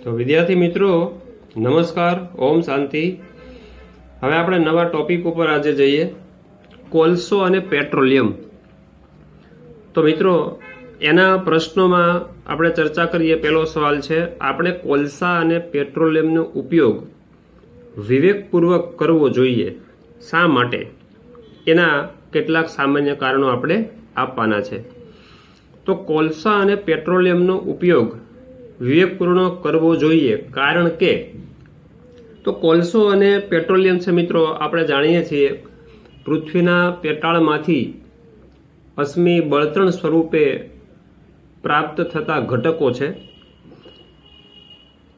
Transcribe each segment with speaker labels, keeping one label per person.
Speaker 1: તો વિદ્યાર્થી મિત્રો નમસ્કાર, ઓમ શાંતિ। હવે આપણે નવા ટોપિક ઉપર આજે જઈએ, કોલસો અને પેટ્રોલિયમ। તો મિત્રો એના પ્રશ્નોમાં આપણે ચર્ચા કરીએ। પહેલો સવાલ છે, આપણે કોલસા અને પેટ્રોલિયમનો ઉપયોગ વિવેકપૂર્વક કરવો જોઈએ, શા માટે? એના કેટલાક સામાન્ય કારણો આપણે આપવાના છે। તો કોલસા અને પેટ્રોલિયમનો ઉપયોગ વિવેકપૂર્વક કરવો જોઈએ, કારણ કે તો કોલસો અને પેટ્રોલિયમ છે મિત્રો, આપણે જાણીએ છીએ પૃથ્વીના પેટાળમાંથી અશ્મિ બળતણ સ્વરૂપે પ્રાપ્ત થતા ઘટકો છે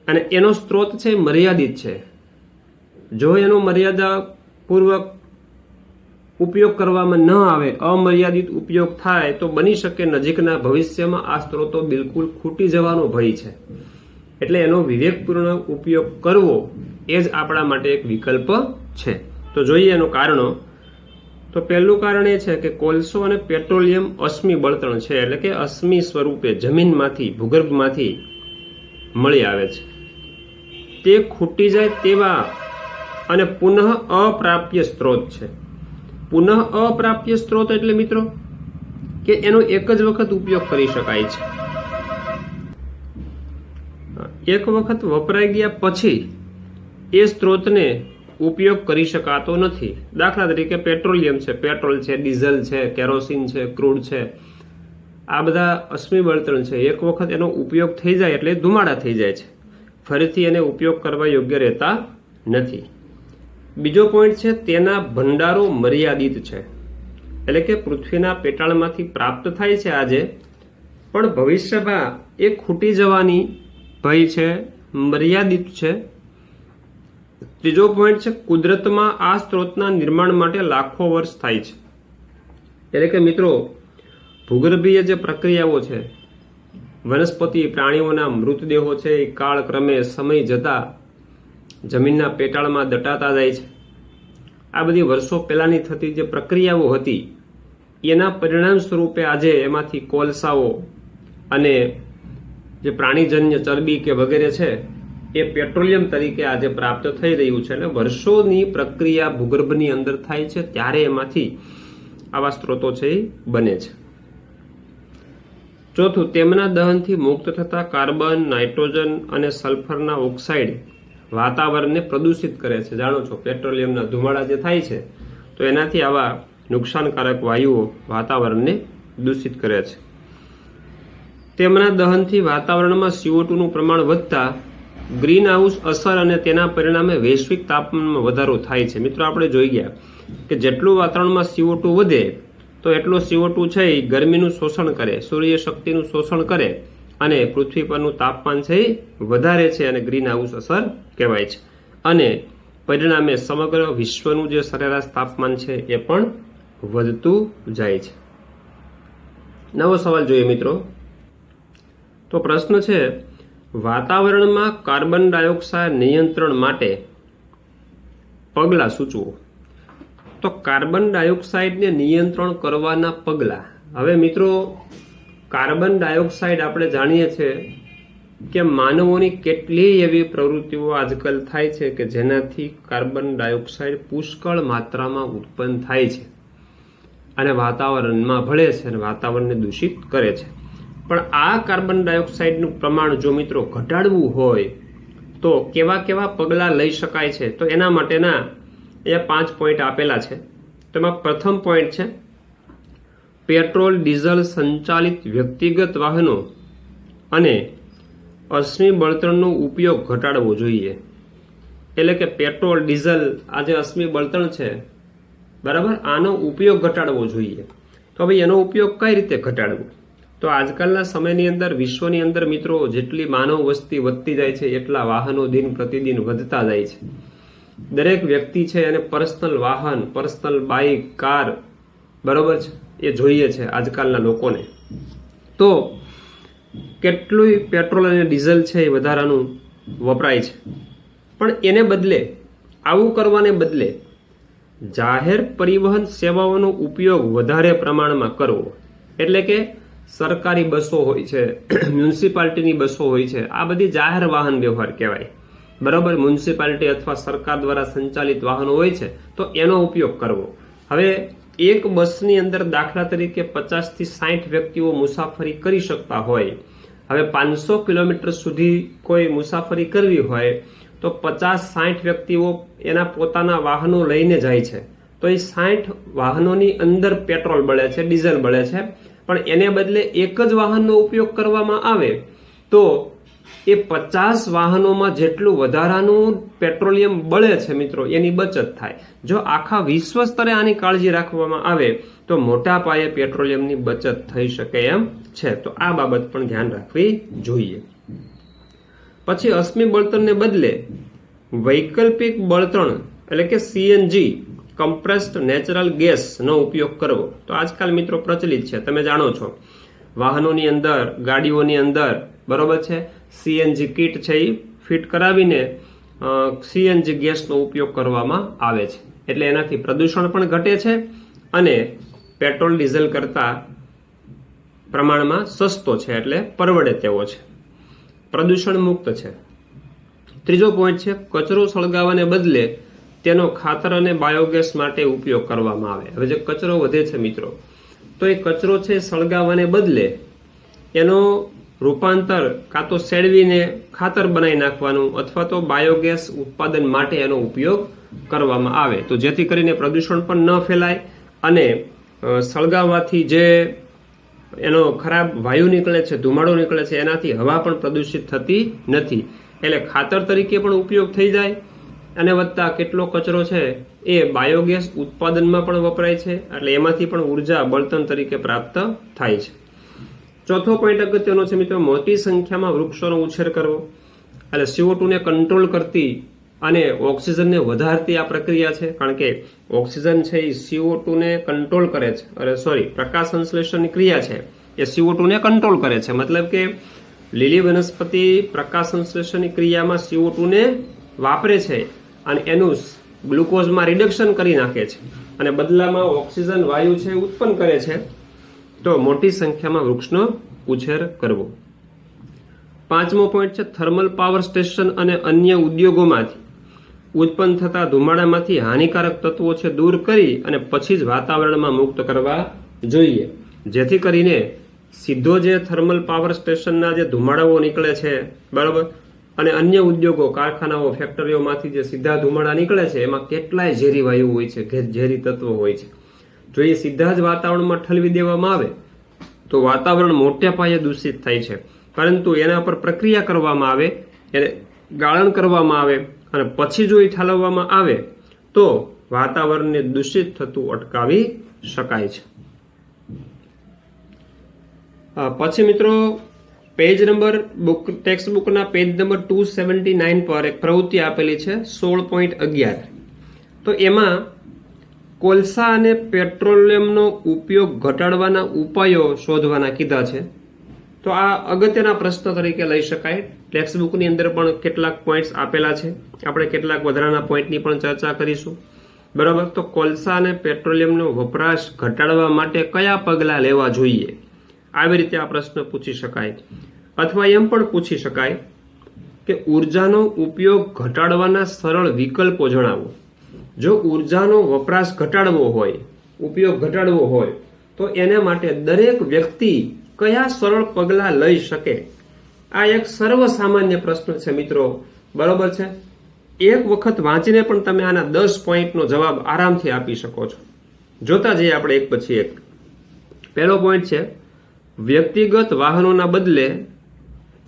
Speaker 1: અને એનો સ્ત્રોત છે મર્યાદિત છે। જો એનો મર્યાદાપૂર્વક ઉપયોગ કરવામાં ન આવે, અમર્યાદિત ઉપયોગ થાય તો બની શકે નજીકના ભવિષ્યમાં આ સ્ત્રોતો બિલકુલ ખૂટી જવાનો ભય છે। એટલે એનો વિવેકપૂર્ણ ઉપયોગ કરવો એ જ આપણા માટે એક વિકલ્પ છે। તો જોઈએ એનું કારણો। તો પહેલું કારણ એ છે કે કોલસો અને પેટ્રોલિયમ અશ્મિ બળતણ છે, એટલે કે અશ્મિ સ્વરૂપે જમીનમાંથી, ભૂગર્ભમાંથી મળી આવે છે। તે ખૂટી જાય તેવા અને પુનઃ અપ્રાપ્ય સ્ત્રોત છે। પુનઃ અપ્રાપ્ય સ્ત્રોત એટલે મિત્રો કે એનો એક જ વખત ઉપયોગ કરી શકાય છે, એક વખત વપરાઈ ગયા પછી એ સ્ત્રોતને ઉપયોગ કરી શકાતો નથી। દાખલા તરીકે પેટ્રોલિયમ છે, પેટ્રોલ છે, ડીઝલ છે, કેરોસીન છે, ક્રૂડ છે, આ બધા અશ્મિ બળતણ છે। એક વખત એનો ઉપયોગ થઈ જાય એટલે ધુમાડા થઈ જાય છે, ફરીથી એને ઉપયોગ કરવા યોગ્ય રહેતા નથી। બીજો પોઈન્ટ છે, તેના ભંડારો મર્યાદિત છે, એટલે કે પૃથ્વીના પેટાળમાંથી પ્રાપ્ત થાય છે આજે, પણ ભવિષ્યમાં એ ખૂટી જવાની ભય છે, મર્યાદિત છે। ત્રીજો પોઈન્ટ છે, કુદરતમાં આ સ્ત્રોતના નિર્માણ માટે લાખો વર્ષ થાય છે, એટલે કે મિત્રો ભૂગર્ભીય જે પ્રક્રિયાઓ છે, વનસ્પતિ પ્રાણીઓના મૃતદેહો છે, એ કાળક્રમે સમય જતા જમીનના પેટાળમાં દટાતા જાય છે। આ બધી વર્ષો પહેલાની થતી જે પ્રક્રિયાઓ હતી એના પરિણામ સ્વરૂપે આજે એમાંથી કોલસાઓ અને જે પ્રાણીજન્ય ચરબી કે વગેરે છે એ પેટ્રોલિયમ તરીકે આજે પ્રાપ્ત થઈ રહ્યું છે। એટલે વર્ષોની પ્રક્રિયા ભૂગર્ભની અંદર થાય છે, ત્યારે એમાંથી આવા સ્ત્રોતો છે એ બને છે। ચોથું, તેમના દહનથી મુક્ત થતા કાર્બન, નાઇટ્રોજન અને સલ્ફરના ઓક્સાઇડ વાતાવરણને પ્રદૂષિત કરે છે। જાણો છો પેટ્રોલિયમના ધુમાડા જે થાય છે તો એનાથી આવા નુકસાનકારક વાયુઓ વાતાવરણને દૂષિત કરે છે। તેમના દહનથી વાતાવરણમાં CO2નું પ્રમાણ વધતા ગ્રીન હાઉસ અસર અને તેના પરિણામે વૈશ્વિક તાપમાનમાં વધારો થાય છે। મિત્રો આપણે જોઈ ગયા કે જેટલું વાતાવરણમાં CO2 વધે તો એટલો CO2 છે એ ગરમીનું શોષણ કરે, સૂર્ય શક્તિનું શોષણ કરે અને પૃથ્વી પરનું તાપમાન છે એ વધારે છે, અને ગ્રીન હાઉસ અસર કહેવાય છે। અને પરિણામે સમગ્ર વિશ્વનું જે સરેરાશ તાપમાન છે એ પણ વધતું જાય છે। નવો સવાલ જોઈએ મિત્રો। તો પ્રશ્ન છે, વાતાવરણમાં કાર્બન ડાયોક્સાઇડ નિયંત્રણ માટે પગલાં સૂચવો। તો કાર્બન ડાયોક્સાઇડને નિયંત્રણ કરવાના પગલાં। હવે મિત્રો કાર્બન ડાયોક્સાઇડ આપણે જાણીએ છીએ કે માનવોની કેટલીય એવી પ્રવૃત્તિઓ આજકાલ થાય છે કે જેનાથી કાર્બન ડાયોક્સાઇડ પુષ્કળ માત્રામાં ઉત્પન્ન થાય છે અને વાતાવરણમાં ભળે છે અને વાતાવરણને દૂષિત કરે છે। પણ આ કાર્બન ડાયોક્સાઇડનું પ્રમાણ જો મિત્રો ઘટાડવું હોય તો કેવા કેવા પગલાં લઈ શકાય છે? તો એના માટેના એ 5 પોઈન્ટ આપેલા છે। તેમાં પ્રથમ પોઈન્ટ છે, પેટ્રોલ ડીઝલ સંચાલિત વ્યક્તિગત વાહનો અને અશ્મિ બળતણનો ઉપયોગ ઘટાડવો જોઈએ। એટલે કે પેટ્રોલ ડીઝલ આ જે અશ્મિ બળતણ છે બરાબર, આનો ઉપયોગ ઘટાડવો જોઈએ। તો હવે એનો ઉપયોગ કઈ રીતે ઘટાડવો? તો આજકાલના સમયની અંદર વિશ્વની અંદર મિત્રો જેટલી માનવ વસ્તી વધતી જાય છે એટલા વાહનો દિન પ્રતિદિન વધતા જાય છે। દરેક વ્યક્તિ છે એને પર્સનલ વાહન, પર્સનલ બાઇક, કાર બરોબર છે એ જોઈએ છે આજકાલના લોકોને। તો કેટલું પેટ્રોલ અને ડીઝલ છે એ વધારાનું વપરાય છે, પણ એને બદલે, આવું કરવાને બદલે જાહેર પરિવહન સેવાઓનો ઉપયોગ વધારે પ્રમાણમાં કરવો। એટલે કે સરકારી બસો હોય છે, મ્યુનિસિપાલિટીની બસો હોય છે, આ બધી જાહેર વાહન વ્યવહાર કહેવાય. બરાબર, મ્યુનિસિપાલિટી અથવા સરકાર દ્વારા સંચાલિત વાહનો હોય છે તો એનો ઉપયોગ કરવો. હવે એક બસની અંદર દાખલા તરીકે 50 થી 60 વ્યક્તિઓ મુસાફરી કરી શકતા હોય. હવે 500 કિલોમીટર સુધી કોઈ મુસાફરી કરવી હોય તો 50-60 વ્યક્તિઓ એના પોતાના વાહનો લઈને જાય છે, તો એ 60 વાહનોની અંદર પેટ્રોલ બળે છે, ડીઝલ બળે છે. પણ એને બદલે એક જ વાહનનો ઉપયોગ કરવામાં આવે તો એ 50 વાહનોમાં જેટલું વધારાનું પેટ્રોલિયમ બળે છે મિત્રો, એની બચત થાય. જો આખા વિશ્વ સ્તરે આની કાળજી રાખવામાં આવે તો મોટા પાયે પેટ્રોલિયમની બચત થઈ શકે એમ છે. તો આ બાબત પણ ધ્યાન રાખવી જોઈએ. પછી અશ્મિ બળતણને બદલે વૈકલ્પિક બળતણ એટલે કે સીએનજી કમ્પ્રેસ્ડ નેચરલ ગેસનો ઉપયોગ કરવો. તો આજકાલ મિત્રો પ્રચલિત છે, તમે જાણો છો, વાહનોની અંદર, ગાડીઓની અંદર બરોબર છે, સીએનજી કીટ છે એ ફિટ કરાવીને સીએનજી ગેસનો ઉપયોગ કરવામાં આવે છે. એટલે એનાથી પ્રદૂષણ પણ ઘટે છે અને પેટ્રોલ ડીઝલ કરતા પ્રમાણમાં સસ્તો છે, એટલે પરવડે તેવો છે, પ્રદૂષણ મુક્ત છે. ત્રીજો પોઈન્ટ છે કચરો સળગાવવાને બદલે તેનો ખાતર અને બાયોગેસ માટે ઉપયોગ કરવામાં આવે. હવે જે કચરો વધે છે મિત્રો, તો એ કચરો છે સળગાવવાને બદલે એનો રૂપાંતર કાં તો સેડવીને ખાતર બનાવી નાખવાનું અથવા તો બાયોગેસ ઉત્પાદન માટે એનો ઉપયોગ કરવામાં આવે, તો જેથી કરીને પ્રદૂષણ પણ ન ફેલાય અને સળગાવવાથી જે એનો ખરાબ વાયુ નીકળે છે, ધુમાડો નીકળે છે, એનાથી હવા પણ પ્રદૂષિત થતી નથી. એટલે ખાતર તરીકે પણ ઉપયોગ થઈ જાય અને વધતા કેટલો કચરો છે એ બાયોગેસ ઉત્પાદનમાં પણ વપરાય છે, એટલે એમાંથી પણ ઉર્જા બળતણ તરીકે પ્રાપ્ત થાય છે. ચોથો પોઈન્ટ અગત્યનો છે મિત્રો, મોટી સંખ્યામાં વૃક્ષોનો ઉછેર કરવો. એટલે CO2 ને કંટ્રોલ કરતી અને ઓક્સિજનને વધારતી આ પ્રક્રિયા છે, કારણ કે ઓક્સિજન છે એ CO2 ને કંટ્રોલ કરે છે, પ્રકાશ સંશ્લેષણની ક્રિયા છે એ CO2 ને કંટ્રોલ કરે છે. મતલબ કે લીલી વનસ્પતિ પ્રકાશ સંશ્લેષણની ક્રિયામાં CO2 ને વાપરે છે અને એનું ગ્લુકોઝમાં રિડક્શન કરી નાખે છે અને બદલામાં ઓક્સિજન વાયુ છે ઉત્પન્ન કરે છે. તો મોટી સંખ્યામાં વૃક્ષનો ઉછેર કરવો. પાંચમો પોઈન્ટ છે થર્મલ પાવર સ્ટેશન અને અન્ય ઉદ્યોગોમાંથી ઉત્પન્ન થતા ધુમાડામાંથી હાનિકારક તત્વો છે દૂર કરી અને પછી જ વાતાવરણમાં મુક્ત કરવા જોઈએ, જેથી કરીને સીધો જે થર્મલ પાવર સ્ટેશનના જે ધુમાડાઓ નીકળે છે બરાબર, અને અન્ય ઉદ્યોગો, કારખાનાઓ, ફેક્ટરીઓમાંથી જે સીધા ધુમાડા નીકળે છે એમાં કેટલાય ઝેરી વાયુ હોય છે, ઝેરી તત્વો હોય છે. જો એ સીધા જ વાતાવરણમાં ઠલવી દેવામાં આવે તો વાતાવરણ મોટે પાયે દૂષિત થાય છે, પરંતુ એના પર પ્રક્રિયા કરવામાં આવે, એને ગાળણ કરવામાં આવે અને પછી જો એ ઠાલવવામાં આવે તો વાતાવરણને દૂષિત થતું અટકાવી શકાય છે. પછી મિત્રો પેજ નંબર ટેક્સ્ટ બુકના પેજ નંબર 279 પર એક પ્રવૃત્તિ આપેલી છે 16.11. તો એમાં કોલસા અને પેટ્રોલિયમનો ઉપયોગ ઘટાડવાના ઉપાયો શોધવાના કીધા છે. તો આ અગત્યના પ્રશ્ન તરીકે લઈ શકાય. ટેક્સ્ટ બુકની અંદર પણ કેટલાક પોઈન્ટ્સ આપેલા છે, આપણે કેટલાક વધારાના પોઈન્ટની પણ ચર્ચા કરીશું બરાબર. તો કોલસા અને પેટ્રોલિયમનો વપરાશ ઘટાડવા માટે કયા પગલાં લેવા જોઈએ, આવી રીતે આ પ્રશ્ન પૂછી શકાય. અથવા એમ પણ પૂછી શકાય કે ઉર્જાનો ઉપયોગ ઘટાડવાના સરળ વિકલ્પો જણાવો. જો ઉર્જાનો વપરાશ ઘટાડવો હોય, ઉપયોગ ઘટાડવો હોય તો એને માટે દરેક વ્યક્તિ કયા સરળ પગલાં લઈ શકે. આ એક સર્વસામાન્ય પ્રશ્ન છે મિત્રો, બરોબર છે. એક વખત વાંચીને પણ તમે આના 10 પોઈન્ટનો જવાબ આરામથી આપી શકો છો. જોતા જઈએ આપણે એક પછી એક. પહેલો પોઈન્ટ છે વ્યક્તિગત વાહનોના બદલે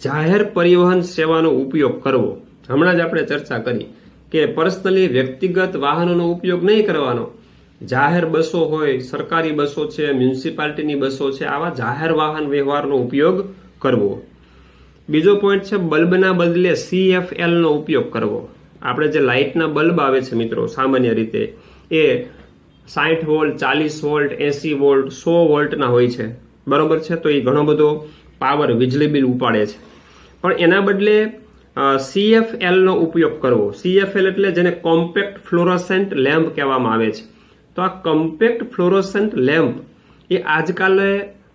Speaker 1: જાહેર પરિવહન સેવાનો ઉપયોગ કરવો. હમણાં જ આપણે ચર્ચા કરી કે પર્સનલી વ્યક્તિગત વાહનોનો ઉપયોગ નહીં કરવાનો, જાહેર બસો હોય, સરકારી બસો છે, મ્યુનિસિપાલિટીની બસો છે, આવા જાહેર વાહન વ્યવહારનો ઉપયોગ કરવો. બીજો પોઈન્ટ છે બલ્બના બદલે CFL નો ઉપયોગ કરવો. આપણે જે લાઇટના બલ્બ આવે છે મિત્રો સામાન્ય રીતે એ 60 વોલ્ટ, 40 વોલ્ટ, 80 વોલ્ટ, 100 વોલ્ટના હોય છે બરોબર છે. તો એ ઘણો બધો પાવર વીજળી બિલ ઉપાડે છે, પણ એના બદલે CFL નો ઉપયોગ કરવો. CFL એટલે જેને કોમ્પેક્ટ ફ્લોરોસેન્ટ લેમ્પ કહેવામાં આવે છે. તો આ કોમ્પેક્ટ ફ્લોરોસેન્ટ લેમ્પ એ આજકાલે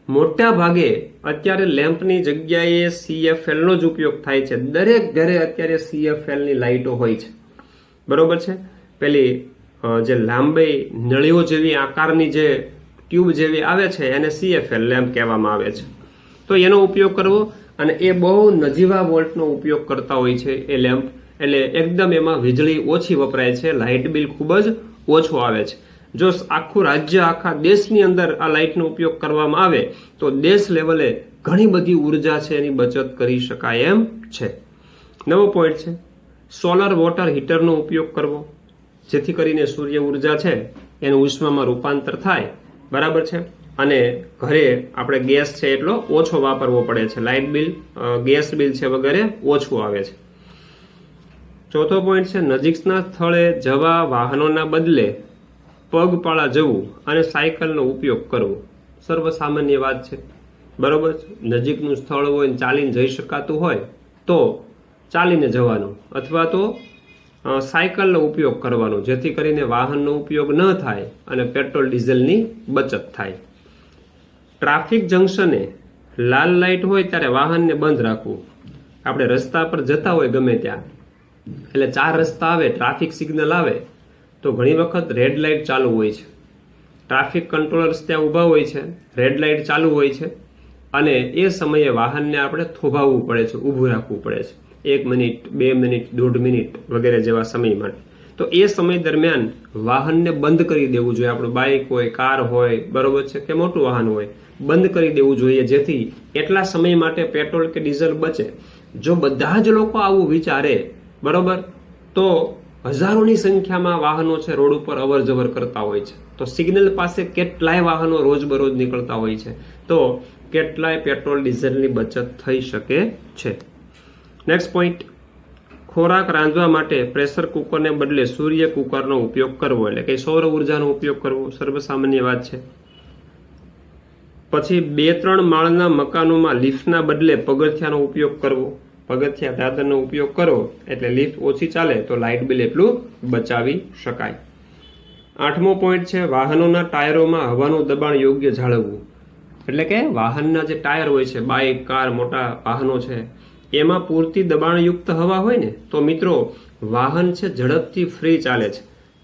Speaker 1: મોટા ભાગે અત્યારે લેમ્પની જગ્યાએ CFL નો જ ઉપયોગ થાય છે. દરેક ઘરે અત્યારે CFL ની લાઇટો હોય છે, બરોબર છે. પેલી જે લાંબી નળીઓ જેવી આકારની જે ટ્યુબ જેવી આવે છે એને CFL લેમ્પ કહેવામાં આવે છે. તો એનો ઉપયોગ કરવો, અને એ બહુ નજીવા વોલ્ટનો ઉપયોગ કરતા હોય છે એ લેમ્પ, એટલે એકદમ એમાં વીજળી ઓછી વપરાય છે, લાઇટ બિલ ખૂબ જ ઓછું આવે છે. જો આખું રાજ્ય, આખા દેશની અંદર આ લાઇટનો ઉપયોગ કરવામાં આવે તો દેશ લેવલે ઘણી બધી ઉર્જા છે એની બચત કરી શકાય એમ છે. નવો પોઈન્ટ છે સોલર વોટર હીટરનો ઉપયોગ કરવો, જેથી કરીને સૂર્ય ઉર્જા છે એનું ઉષ્મામાં રૂપાંતર થાય, બરાબર છે. અને ઘરે આપણે ગેસ છે એટલો ઓછો વાપરવો પડે છે, લાઇટ બિલ, ગેસ બિલ છે વગેરે ઓછું આવે છે. ચોથો પોઈન્ટ છે નજીકના સ્થળે જવા વાહનોના બદલે પગપાળા જવું અને સાયકલનો ઉપયોગ કરવો. સર્વસામાન્ય વાત છે, બરોબર. નજીકનું સ્થળ હોય, ચાલીને જઈ શકાતું હોય તો ચાલીને જવાનું, અથવા તો સાયકલનો ઉપયોગ કરવાનો, જેથી કરીને વાહનનો ઉપયોગ ન થાય અને પેટ્રોલ ડીઝલની બચત થાય. ટ્રાફિક જંકશને લાલ લાઇટ હોય ત્યારે વાહનને બંધ રાખવું. આપણે રસ્તા પર જતા હોય ગમે ત્યાં, એટલે 4 રસ્તા આવે, ટ્રાફિક સિગ્નલ આવે તો ઘણી વખત રેડ લાઇટ ચાલુ હોય છે, ટ્રાફિક કંટ્રોલર્સ ત્યાં ઊભા હોય છે, રેડ લાઇટ ચાલુ હોય છે, અને એ સમયે વાહનને આપણે થોભાવવું પડે છે, ઊભું રાખવું પડે છે 1 મિનિટ, 2 મિનિટ, 1.5 મિનિટ વગેરે જેવા સમય માટે. તો એ સમય દરમિયાન વાહનને બંધ કરી દેવું જોઈએ. આપણું બાઇક હોય, કાર હોય, બરોબર છે, કે મોટું વાહન હોય, બંધ કરી દેવું જોઈએ, જેથી એટલા સમય માટે પેટ્રોલ કે ડીઝલ બચે. જો બધા જ લોકો આવું વિચારે, બરોબર, તો હજારોની સંખ્યામાં વાહનો છે રોડ ઉપર અવર જવર કરતા હોય છે. તો સિગ્નલ પાસે કેટલાય વાહનો રોજબરોજ નીકળતા હોય છે, તો કેટલાય પેટ્રોલ ડીઝલની બચત થઈ શકે છે. નેક્સ્ટ પોઈન્ટ, ખોરાક રાંધવા માટે પ્રેશર કુકરને બદલે સૂર્ય કુકરનો ઉપયોગ કરવો, એટલે કે સૌર ઉર્જાનો ઉપયોગ કરવો, સર્વસામાન્ય વાત છે. પછી 2-3 માળના મકાનોમાં લિફ્ટના બદલે પગથિયાનો ઉપયોગ કરવો. પગથિયા દાદરનો ઉપયોગ કરો એટલે લિફ્ટ ઓછી ચાલે તો લાઇટ બિલ એટલું બચાવી શકાય. 8મો પોઈન્ટ છે વાહનોના ટાયરોમાં હવાનું દબાણ યોગ્ય જાળવવું. એટલે કે વાહનના જે ટાયર હોય છે, બાઇક, કાર, મોટા વાહનો છે, એમાં પૂરતી દબાણયુક્ત હવા હોય ને તો મિત્રો વાહન છે ઝડપથી ફ્રી ચાલે છે.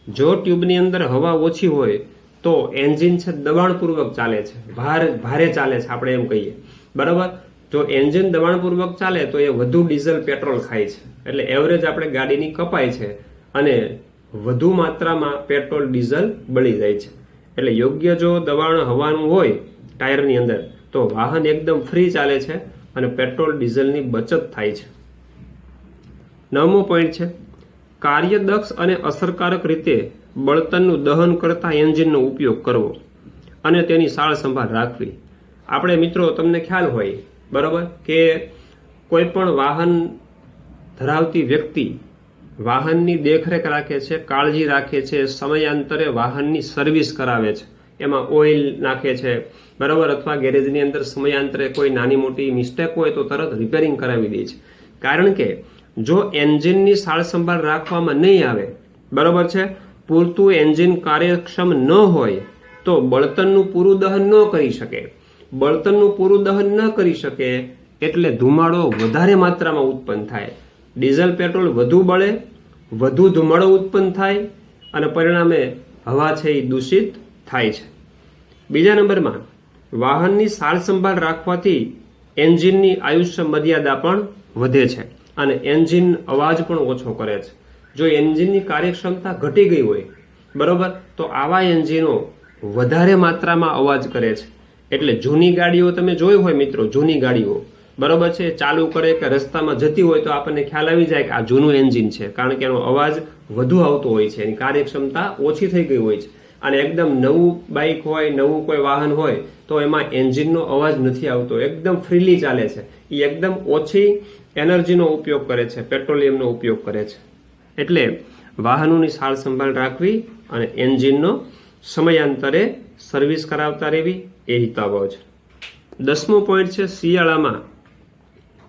Speaker 1: જો ટ્યુબની અંદર હવા ઓછી હોય તો એન્જિન છે દબાણપૂર્વક ચાલે છે, ભારે ચાલે છે, આપણે એમ કહીએ, બરાબર. જો એન્જિન દબાણપૂર્વક ચાલે તો એ વધુ ડીઝલ, પેટ્રોલ ખાય છે, એટલે એવરેજ આપણે ગાડીની કપાય છે અને વધુ માત્રામાં પેટ્રોલ, ડીઝલ બળી જાય છે. એટલે યોગ્ય જો દબાણ હવાનું હોય ટાયરની અંદર તો વાહન એકદમ ફ્રી ચાલે છે અને પેટ્રોલ, ડીઝલની બચત થાય છે. 9મો પોઈન્ટ છે કાર્યદક્ષ અને અસરકારક રીતે બળતણનું દહન કરતા એન્જિનનો ઉપયોગ કરવો અને તેની સાળ સંભાળ રાખવી. આપણે મિત્રો, તમને ખ્યાલ હોય, બરોબર, કે કોઈ પણ વાહન ધરાવતી વ્યક્તિ વાહનની દેખરેખ રાખે છે, કાળજી રાખે છે, સમયાંતરે વાહનની સર્વિસ કરાવે છે, એમાં ઓઇલ નાખે છે, બરાબર, અથવા ગેરેજની અંદર સમયાંતરે કોઈ નાની મોટી મિસ્ટેક હોય તો તરત રિપેરિંગ કરાવી દે છે. કારણ કે જો એન્જિનની સાળ સંભાળ રાખવામાં નહીં આવે, બરોબર છે, પૂરતું એન્જિન કાર્યક્ષમ ન હોય તો બળતણનું પૂરું દહન ન કરી શકે. બળતણનું પૂરું દહન ન કરી શકે એટલે ધુમાડો વધારે માત્રામાં ઉત્પન્ન થાય, ડીઝલ, પેટ્રોલ વધુ બળે, વધુ ધુમાડો ઉત્પન્ન થાય અને પરિણામે હવા છે એ દૂષિત થાય છે. બીજા નંબરમાં વાહનની સાર સંભાળ રાખવાથી એન્જિનની આયુષ્ય મર્યાદા પણ વધે છે અને એન્જિન અવાજ પણ ઓછો કરે છે. જો એન્જિનની કાર્યક્ષમતા ઘટી ગઈ હોય, બરોબર, તો આવા એન્જિનો વધારે માત્રામાં અવાજ કરે છે. એટલે જૂની ગાડીઓ તમે જોઈ હોય મિત્રો, જૂની ગાડીઓ, બરોબર છે, ચાલુ કરે કે રસ્તામાં જતી હોય તો આપણને ખ્યાલ આવી જાય કે આ જૂનું એન્જિન છે, કારણ કે એનો અવાજ વધુ આવતો હોય છે, એની કાર્યક્ષમતા ઓછી થઈ ગઈ હોય છે. અને એકદમ નવું બાઇક હોય, નવું કોઈ વાહન હોય તો એમાં એન્જિનનો અવાજ નથી આવતો, એકદમ ફ્રીલી ચાલે છે, એ એકદમ ઓછી એનર્જીનો ઉપયોગ કરે છે, પેટ્રોલિયમનો ઉપયોગ કરે છે. એટલે વાહનોની સાર સંભાળ રાખવી અને એન્જિનનો સમયાંતરે સર્વિસ કરાવતા રહેવી એ હિતાવહ છે. 10મો પોઈન્ટ છે શિયાળામાં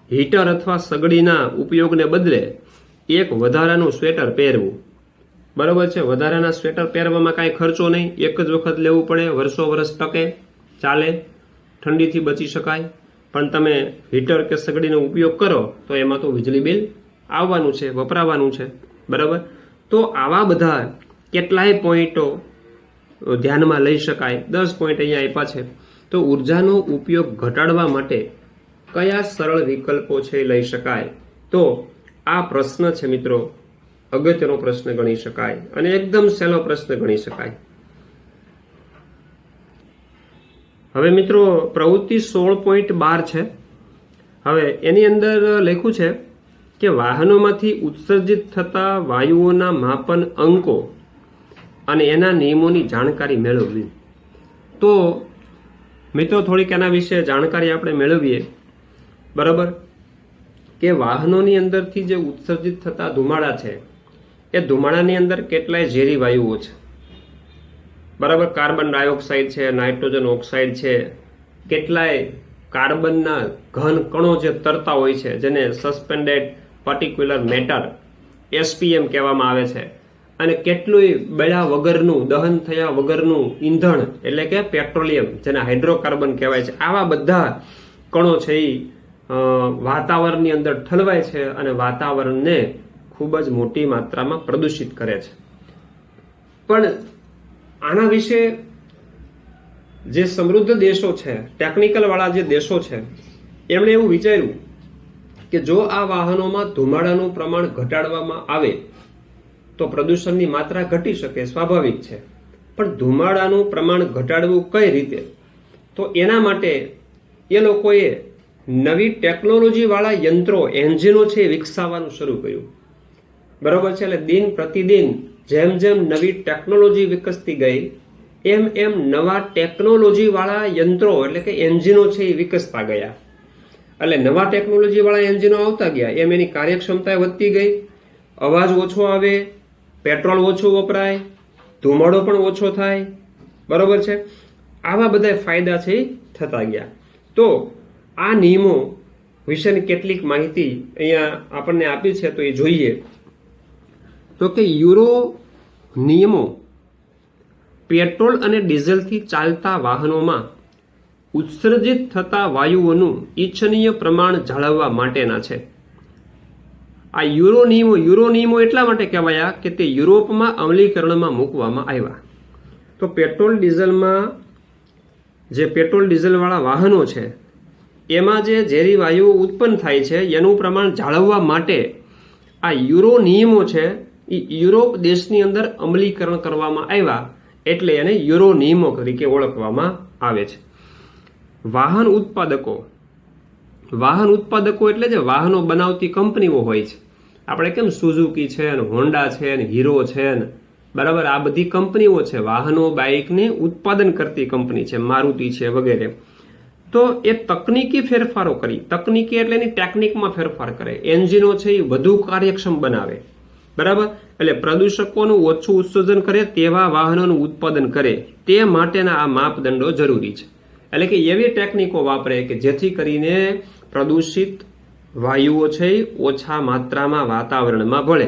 Speaker 1: હીટર અથવા સગડીના ઉપયોગને બદલે એક વધારાનું સ્વેટર પહેરવું. બરોબર છે, વધારાના સ્વેટર પહેરવામાં કાંઈ ખર્ચો નહીં, એક જ વખત લેવું પડે, વર્ષો વર્ષ ટકે, ચાલે. ઠંડીથી બચી શકાય, પણ તમે હીટર કે સગડીનો ઉપયોગ કરો તો એમાં તો વીજળી બિલ આવવાનું છે, વપરાવાનું છે, બરાબર. તો આવા બધા કેટલાય પોઈન્ટો ધ્યાનમાં લઈ શકાય. 10 પોઈન્ટ અહીંયા આપ્યા છે. તો ઉર્જાનો ઉપયોગ ઘટાડવા માટે કયા સરળ વિકલ્પો છે લઈ શકાય? તો આ પ્રશ્ન છે મિત્રો, અગત્યનો પ્રશ્ન ગણી શકાય અને એકદમ સહેલો પ્રશ્ન ગણી શકાય. હવે મિત્રો પ્રવૃત્તિ 16.12 છે. હવે એની અંદર લખ્યું છે કે વાહનોમાંથી ઉત્સર્જિત થતા વાયુઓના માપન અંકો અને એના નિયમોની જાણકારી મેળવવી. તો મિત્રો થોડીક એના વિશે જાણકારી આપણે મેળવીએ, બરાબર. કે વાહનોની અંદરથી જે ઉત્સર્જિત થતા ધુમાડા છે એ ધુમાડાની અંદર કેટલાય ઝેરી વાયુઓ છે, બરાબર. કાર્બન ડાયોક્સાઇડ છે, નાઇટ્રોજન ઓક્સાઇડ છે, કેટલાય કાર્બનના ઘન કણો જે તરતા હોય છે જેને સસ્પેન્ડેડ પાર્ટિક્યુલર મેટર SPM કહેવામાં આવે છે, અને કેટલુંય બળ્યા વગરનું, દહન થયા વગરનું ઈંધણ એટલે કે પેટ્રોલિયમ જેને હાઇડ્રોકાર્બન કહેવાય છે, આવા બધા કણો છે એ વાતાવરણની અંદર ઠલવાય છે અને વાતાવરણને ખૂબ જ મોટી માત્રામાં પ્રદૂષિત કરે છે. પણ આના વિશે જે સમૃદ્ધ દેશો છે, ટેકનિકલ વાળા જે દેશો છે, એમણે એવું વિચાર્યું કે જો આ વાહનોમાં ધુમાડાનું પ્રમાણ ઘટાડવામાં આવે તો પ્રદૂષણની માત્રા ઘટી શકે, સ્વાભાવિક છે. પણ ધુમાડાનું પ્રમાણ ઘટાડવું કઈ રીતે? તો એના માટે એ લોકોએ નવી ટેકનોલોજી વાળા યંત્રો, એન્જિનો છે વિકસાવવાનું શરૂ કર્યું, બરોબર છે. એટલે દિન પ્રતિદિન જેમ જેમ નવી ટેકનોલોજી વિકસતી ગઈ એમ એમ નવા ટેકનોલોજી વાળા યંત્રો એટલે કે એન્જિનો છે એ વિકસતા ગયા. એટલે નવા ટેકનોલોજી વાળા એન્જિનો આવતા ગયા એમ એની કાર્યક્ષમતા વધતી ગઈ, અવાજ ઓછો આવે, પેટ્રોલ ઓછું વપરાય, ધુમાડો પણ ઓછો થાય, બરોબર છે. આવા બધા ફાયદા છે થતા ગયા. તો આ નિયમો વિશેની કેટલીક માહિતી અહીંયા આપણને આપી છે તો એ જોઈએ. તો કે યુરો નિયમો પેટ્રોલ અને ડીઝલથી ચાલતા વાહનોમાં ઉત્સર્જિત થતા વાયુઓનું ઇચ્છનીય પ્રમાણ જાળવવા માટેના છે. આ યુરો નિયમો એટલા માટે કહેવાયા કે તે યુરોપમાં અમલીકરણમાં મૂકવામાં આવ્યા. તો પેટ્રોલ ડીઝલ વાળા વાહનો છે એમાં જે ઝેરી વાયુઓ ઉત્પન્ન થાય છે એનું પ્રમાણ જાળવવા માટે આ યુરો નિયમો છે એ યુરોપ દેશની અંદર અમલીકરણ કરવામાં આવ્યા, એટલે એને યુરો નિયમો તરીકે ઓળખવામાં આવે છે. વાહન ઉત્પાદકો એટલે જે વાહનો બનાવતી કંપનીઓ હોય છે, આપણે કેમ સુઝુકી છે ને, હોન્ડા છે ને, હીરો છે ને, બરાબર. આ બધી કંપનીઓ છે, વાહનો બાઇકને ઉત્પાદન કરતી કંપની છે, મારુતિ છે વગેરે. તો એ તકનીકી ફેરફારો કરી, તકનીકી એટલે એની ટેકનિકમાં ફેરફાર કરે, એન્જિનો છે એ વધુ કાર્યક્ષમ બનાવે, બરાબર. એટલે પ્રદૂષકોનું ઓછું ઉત્સર્જન કરે તેવા વાહનોનું ઉત્પાદન કરે, તે માટેના આ માપદંડો જરૂરી છે. એટલે કે એવી ટેકનિકો વાપરે કે જેથી કરીને પ્રદૂષિત વાયુઓ છે ઓછા માત્રામાં વાતાવરણમાં ભળે.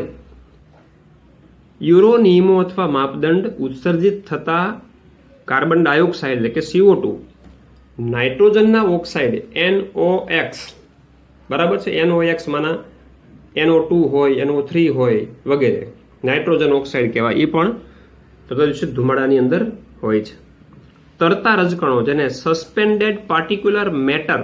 Speaker 1: યુરો નિયમો અથવા માપદંડ ઉત્સર્જિત થતા કાર્બન ડાયોક્સાઇડ એટલે કે CO2, નાઇટ્રોજનના ઓક્સાઇડ NOx, બરાબર છે. NOx માના NO2 હોય, NO3 હોય વગેરે, નાઇટ્રોજન ઓક્સાઇડ કહેવાય, એ પણ પ્રદૂષિત ધુમાડાની અંદર હોય છે. તરતા રજકણો જેને સસ્પેન્ડેડ પાર્ટિક્યુલર મેટર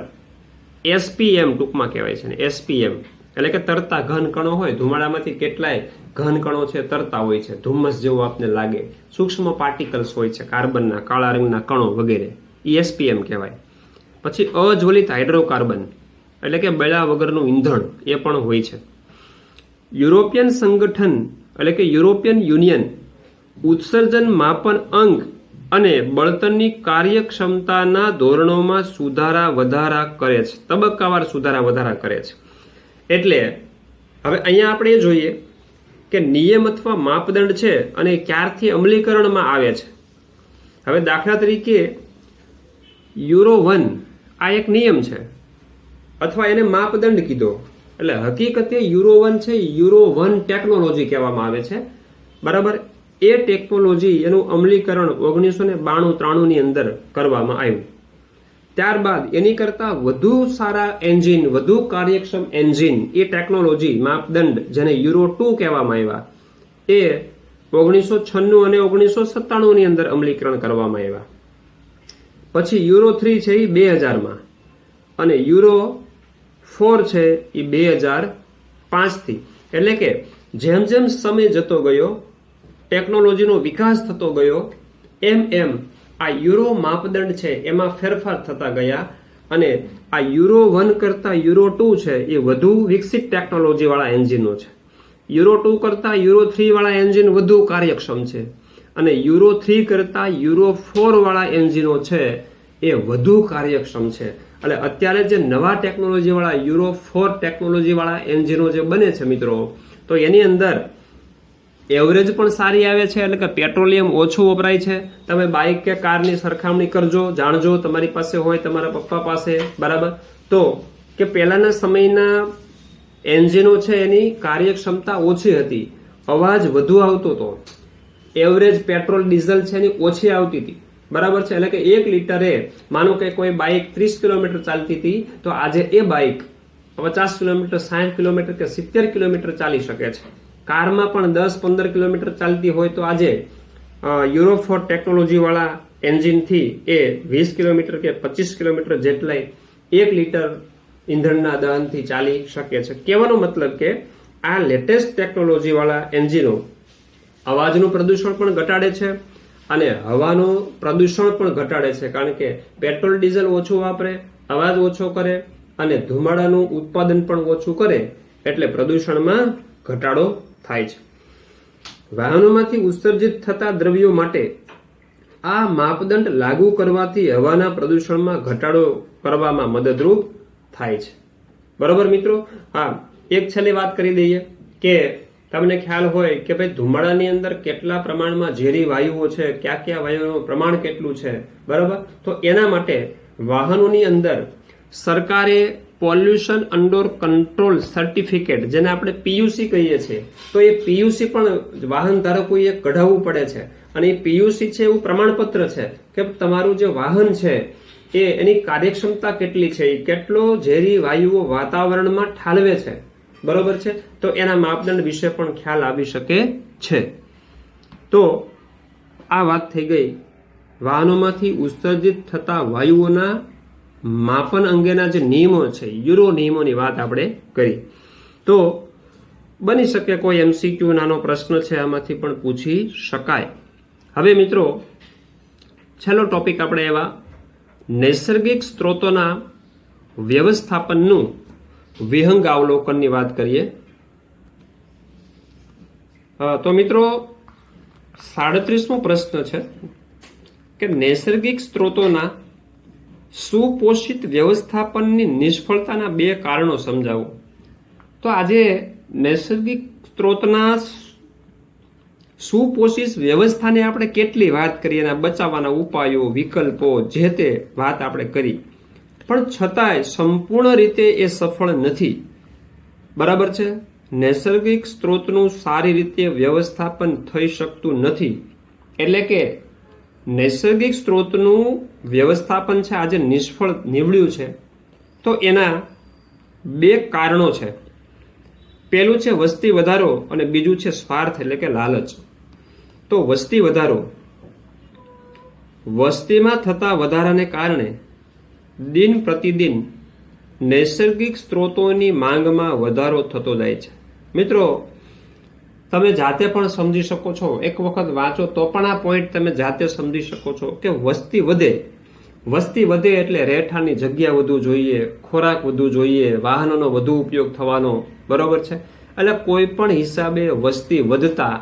Speaker 1: SPM ટૂંકમાં કહેવાય છે ને, SPM એટલે કે તરતા ઘન કણો હોય. ધુમાડામાંથી કેટલાય ઘન કણો છે તરતા હોય છે, ધુમ્મસ જેવું આપને લાગે, સૂક્ષ્મ પાર્ટિકલ્સ હોય છે, કાર્બનના, કાળા રંગના કણો વગેરે, SPM કહેવાય. પછી અજ્વલિત હાઇડ્રોકાર્બન એટલે કે બળ્યા વગરનું ઈંધણ એ પણ હોય છે. યુરોપિયન સંગઠન એટલે કે યુરોપિયન યુનિયન ઉત્સર્જન માપન અંક અને બળતણની કાર્યક્ષમતાના ધોરણોમાં સુધારા વધારા કરે છે, તબક્કાવાર સુધારા વધારા કરે છે. એટલે હવે અહીંયા આપણે એ જોઈએ કે નિયમ અથવા માપદંડ છે અને ક્યારથી અમલીકરણમાં આવે છે. હવે દાખલા તરીકે યુરો 1 આ એક નિયમ છે અથવા એને માપદંડ કીધો, એટલે હકીકતે યુરો 1 છે યુરો 1 ટેકનોલોજી કહેવામાં આવે છે, બરાબર. એ ટેકનોલોજી એનું અમલીકરણ 1992-93 ની અંદર કરવામાં આવ્યું. ત્યારબાદ એની કરતાં વધુ સારા એન્જિન, વધુ કાર્યક્ષમ એન્જિન, એ ટેકનોલોજી માપદંડ જેને યુરો 2 કહેવામાં આવ્યા, એ 1996 અને 1997 ની અંદર અમલીકરણ કરવામાં આવ્યા. પછી યુરો 3 છે એ 2000માં અને યુરો 4 છે એ 2005થી. એટલે કે જેમ જેમ સમય જતો ગયો, ટેકનોલોજીનો વિકાસ થતો ગયો, એમ એમ આ યુરો માપદંડ છે એમાં ફેરફાર થતા ગયા અને આ યુરો 1 કરતા યુરો 2 છે એ વધુ વિકસિત ટેકનોલોજી વાળા એન્જિનો છે. યુરો 2 કરતા યુરો 3 વાળા એન્જિન વધુ કાર્યક્ષમ છે અને યુરો 3 કરતા યુરો 4 વાળા એન્જિનો છે એ વધુ કાર્યક્ષમ છે. એટલે અત્યારે જે નવા ટેકનોલોજી વાળા યુરો 4 ટેકનોલોજી વાળા એન્જિનો જે બને છે મિત્રો, તો એની અંદર એવરેજ પણ સારી આવે છે. એટલે કે પેટ્રોલિયમ ઓછું વપરાય છે. તમે બાઇક કે કારની સરખામણી કરજો, જાણજો, તમારી પાસે હોય, તમારા પપ્પા પાસે, બરાબર. તો કે પહેલાના સમયના એન્જિનો છે એની કાર્યક્ષમતા ઓછી હતી, અવાજ વધુ આવતો હતો, એવરેજ પેટ્રોલ ડીઝલ છે એની ઓછી આવતી હતી, બરાબર છે. એટલે કે 1 લીટરે માનો કે કોઈ બાઇક 30 કિલોમીટર ચાલતી હતી, તો આજે એ બાઇક 50 કિલોમીટર, 60 કિલોમીટર કે 70 કિલોમીટર ચાલી શકે છે. કારમાં પણ 10-15 કિલોમીટર ચાલતી હોય તો આજે યુરો 4 ટેકનોલોજી વાળા એન્જિનથી એ 20 કિલોમીટર કે 25 કિલોમીટર જેટલા 1 લીટર ઈંધણના દહનથી ચાલી શકે છે. કહેવાનો મતલબ કે આ લેટેસ્ટ ટેકનોલોજી વાળા એન્જિનો અવાજનું પ્રદૂષણ પણ ઘટાડે છે અને હવાનું પ્રદૂષણ પણ ઘટાડે છે. કારણ કે પેટ્રોલ ડીઝલ ઓછું વાપરે, અવાજ ઓછો કરે અને ધુમાડાનું ઉત્પાદન પણ ઓછું કરે, એટલે પ્રદૂષણમાં ઘટાડો થાય છે. વાહનોમાંથી ઉત્સર્જિત થતા દ્રવ્યો માટે આ માપદંડ લાગુ કરવાથી હવાના પ્રદૂષણમાં ઘટાડો કરવામાં મદદરૂપ થાય છે. બરોબર મિત્રો. હા, એક છેલ્લી વાત કરી દઈએ કે તમને ખ્યાલ હોય કે ભાઈ ધુમાડાની અંદર કેટલા પ્રમાણમાં ઝેરી વાયુઓ છે, કયા કયા વાયુઓનું પ્રમાણ કેટલું છે, બરાબર. તો એના માટે વાહનોની અંદર સરકારે પોલ્યુશન અંડર કંટ્રોલ સર્ટિફિકેટ, જેને આપણે પીયુસી કહીએ છીએ, તો એ પીયુસી પણ વાહન ધારકોએ કઢાવવું પડે છે. અને એ પીયુસી છે એવું પ્રમાણપત્ર છે કે તમારું જે વાહન છે એ એની કાર્યક્ષમતા કેટલી છે, એ કેટલો ઝેરી વાયુઓ વાતાવરણમાં ઠાલવે છે, બરોબર છે. તો એના માપદંડ વિશે પણ ખ્યાલ આવી શકે છે. તો આ વાત થઈ ગઈ વાહનોમાંથી ઉત્સર્જિત થતા વાયુઓના માપન અંગેના જે નિયમો છે, યુરો નિયમોની વાત આપણે કરી. તો બની શકે કોઈ એમસીક્યુ નાનો પ્રશ્ન છે આમાંથી પણ પૂછી શકાય. હવે મિત્રો છેલ્લો ટોપિક આપણે એવા નૈસર્ગિક સ્ત્રોતોના વ્યવસ્થાપનનું વિહંગ અવલોકનની વાત કરીએ. તો મિત્રો 37મો પ્રશ્ન છે કે નૈસર્ગિક સ્ત્રોતોના સુપોષિત વ્યવસ્થાપનની નિષ્ફળતાના 2 કારણો સમજાવો. તો આજે નૈસર્ગિક સ્ત્રોતના સુપોષિત વ્યવસ્થાને આપણે કેટલી વાત કરીએ, એના બચાવવાના ઉપાયો, વિકલ્પો, જે તે વાત આપણે કરી, પણ છતાંય સંપૂર્ણ રીતે એ સફળ નથી, બરાબર છે. નૈસર્ગિક સ્ત્રોતનું સારી રીતે વ્યવસ્થાપન થઈ શકતું નથી. એટલે કે નૈસર્ગિક સ્ત્રોતનું વ્યવસ્થાપન છે આજે નિષ્ફળ નીવડ્યું છે. તો એના 2 કારણો છે. પહેલું છે વસ્તી વધારો અને બીજું છે સ્વાર્થ એટલે કે લાલચ. તો વસ્તી વધારો, વસ્તીમાં થતા વધારાને કારણે દિન પ્રતિદિન નૈસર્ગિક સ્ત્રોતોની માંગમાં વધારો થતો જાય છે. મિત્રો તમે જાતે પણ સમજી શકો છો, એક વખત વાંચો તો પણ આ પોઈન્ટ તમે જાતે સમજી શકો છો કે વસ્તી વધે એટલે રહેઠાણની જગ્યા વધુ જોઈએ, ખોરાક વધુ જોઈએ, વાહનોનો વધુ ઉપયોગ થવાનો, બરોબર છે. એટલે કોઈ પણ હિસાબે વસ્તી વધતા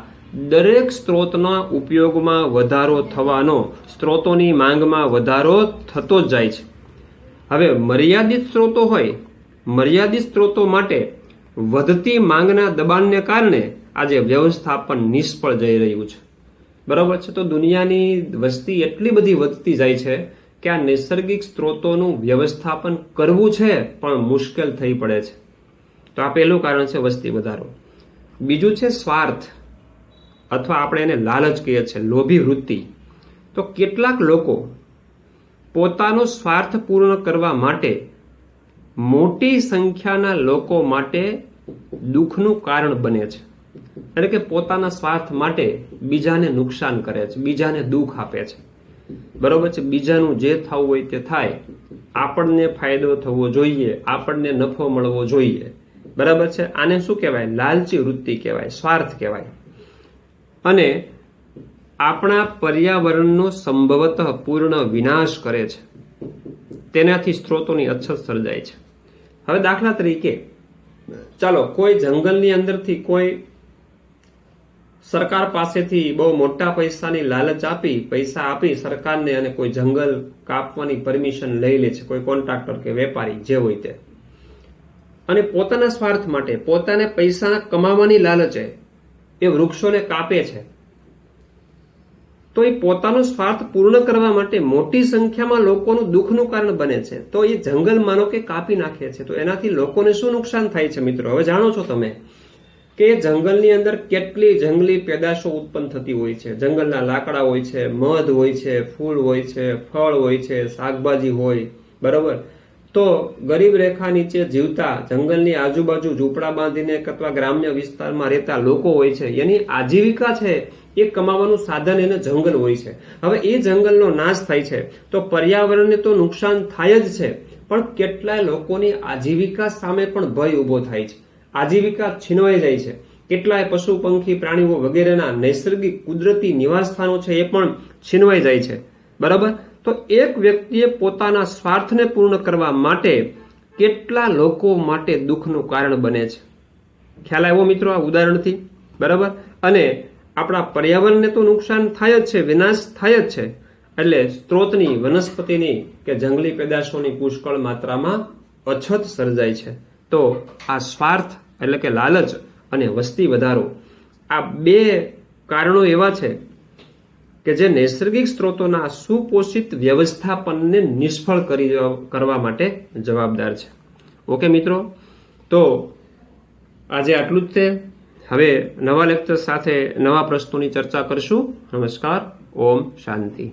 Speaker 1: દરેક સ્ત્રોતના ઉપયોગમાં વધારો થવાનો, સ્ત્રોતોની માંગમાં વધારો થતો જ જાય છે. હવે મર્યાદિત સ્ત્રોતો હોય, મર્યાદિત સ્ત્રોતો માટે વધતી માંગના દબાણને કારણે આજે વ્યવસ્થાપન નિષ્ફળ જઈ રહ્યું છે, બરાબર છે. તો દુનિયાની વસ્તી એટલી બધી વધતી જાય છે કે આ નૈસર્ગિક સ્ત્રોતોનું વ્યવસ્થાપન કરવું છે પણ મુશ્કેલ થઈ પડે છે. તો આ પહેલું કારણ છે વસ્તી વધારો. બીજું છે સ્વાર્થ અથવા આપણે એને લાલચ કહીએ છીએ, લોભી વૃત્તિ. તો કેટલાક લોકો પોતાનો સ્વાર્થ પૂર્ણ કરવા માટે મોટી સંખ્યાના લોકો માટે દુઃખનું કારણ બને છે. એટલે કે પોતાના સ્વાર્થ માટે બીજાને નુકસાન કરે છે, બીજાને દુઃખ આપે છે. બરોબર છે. બીજાનું જે થવું હોય તે થાય, આપણને ફાયદો થવો જોઈએ, આપણને નફો મળવો જોઈએ. બરાબર છે. આને શું કહેવાય? લાલચી વૃત્તિ કહેવાય, સ્વાર્થ કહેવાય. અને આપણા પર્યાવરણનો સંભવતઃ પૂર્ણ વિનાશ કરે છે. તેનાથી સ્ત્રોતોની અછત સર્જાય છે. હવે દાખલા તરીકે ચાલો કોઈ જંગલની અંદરથી કોઈ સરકાર પાસેથી બહુ મોટા પૈસાની લાલચ આપી, પૈસા આપી સરકારને, અને કોઈ જંગલ કાપવાની પરમિશન લઈ લે છે, કોઈ કોન્ટ્રાક્ટર કે વેપારી જે હોય તે, અને પોતાના સ્વાર્થ માટે, પોતાને પૈસા કમાવાની લાલચે એ વૃક્ષોને કાપે છે. તો એ પોતાનો સ્વાર્થ પૂર્ણ કરવા માટે મોટી સંખ્યામાં લોકોનું દુઃખનું કારણ બને છે. તો એ જંગલ માનો કે કાપી નાખે છે, તો એનાથી લોકોને શું નુકસાન થાય છે મિત્રો? હવે જાણો છો તમે કે જંગલની અંદર કેટલી જંગલી પેદાશો ઉત્પન્ન થતી હોય છે. જંગલના લાકડા હોય છે, મધ હોય છે, ફૂલ હોય છે, ફળ હોય છે, શાકભાજી હોય. બરોબર. તો ગરીબ રેખા નીચે જીવતા, જંગલની આજુબાજુ ઝૂંપડા બાંધીને અથવા ગ્રામ્ય વિસ્તારમાં રહેતા લોકો હોય છે, એની આજીવિકા છે, એ કમાવાનું સાધન એને જંગલ હોય છે. હવે એ જંગલનો નાશ થાય છે તો પર્યાવરણને તો નુકસાન થાય જ છે, પણ કેટલાય લોકોની આજીવિકા સામે પણ ભય ઉભો થાય છે. આજીવિકા છીનવાઈ જાય છે. કેટલાય પશુ પંખી પ્રાણીઓ વગેરેના નૈસર્ગિક કુદરતી નિવાસસ્થાનો છે એ પણ છીનવાઈ જાય છે. બરાબર. તો એક વ્યક્તિએ પોતાના સ્વાર્થને પૂર્ણ કરવા માટે કેટલા લોકો માટે દુઃખનું કારણ બને છે. ખ્યાલ આવ્યો મિત્રો આ ઉદાહરણથી? બરાબર. અને આપણા પર્યાવરણને તો નુકસાન થાય જ છે, વિનાશ થાય જ છે. એટલે સ્ત્રોતની, વનસ્પતિની કે જંગલી પેદાશોની પુષ્કળ માત્રામાં અછત સર્જાય છે. તો આ સ્વાર્થ એટલે કે લાલચ અને વસ્તી વધારો, આ બે કારણો એવા છે કે જે નૈસર્ગિક સ્ત્રોતોના સુપોષિત વ્યવસ્થાપનને નિષ્ફળ કરવા માટે જવાબદાર છે. ઓકે મિત્રો, તો આજે આટલું જ છે. હવે નવા લેક્ચર સાથે નવા પ્રશ્નોની ચર્ચા કરશું. નમસ્કાર. ઓમ શાંતિ.